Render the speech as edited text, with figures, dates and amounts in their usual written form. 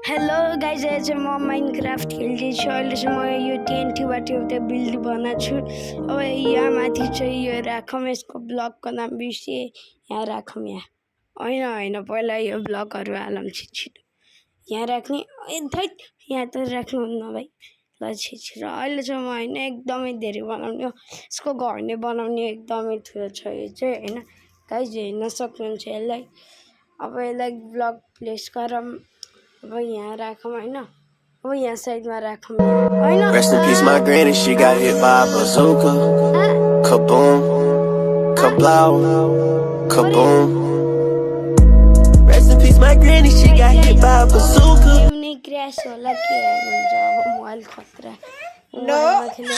Hello guys, आज चाहिँ म माइनक्राफ्ट खेल्दैछु। अहिले चाहिँ म यो टेन्टीबाट एउटा बिल्ड बनाएको छु। अब यहाँ माथि चाहिँ यो राखौँ, यसको ब्लकको नाम बिर्सिएँ। यहाँ राखौँ, यहाँ होइन पहिला यो ब्लकहरू हालौँ छिटो यहाँ राख्ने। थैट यहाँ त राख्नुहुन्न भाइ। ल छिटो अहिले चाहिँ म होइन एकदमै धेरै बनाउने हो। यसको घरले बनाउने एकदमै ठुलो छ यो चाहिँ होइन। गाइज हेर्न सक्नुहुन्छ यसलाई। अब यसलाई ब्लक प्लेस गरौँ। अब यहाँ राखौँ होइन। अब यहाँ साइडमा राखौँ होइन। Rest in peace, my granny, she got hit by a bazooka. Kaboom, kablow, kaboom. Rest in peace, my granny, she got hit by a bazooka. Crash होला के हुन्छ अब मोबाइल खतरा। मोबाइलमा खेल्दा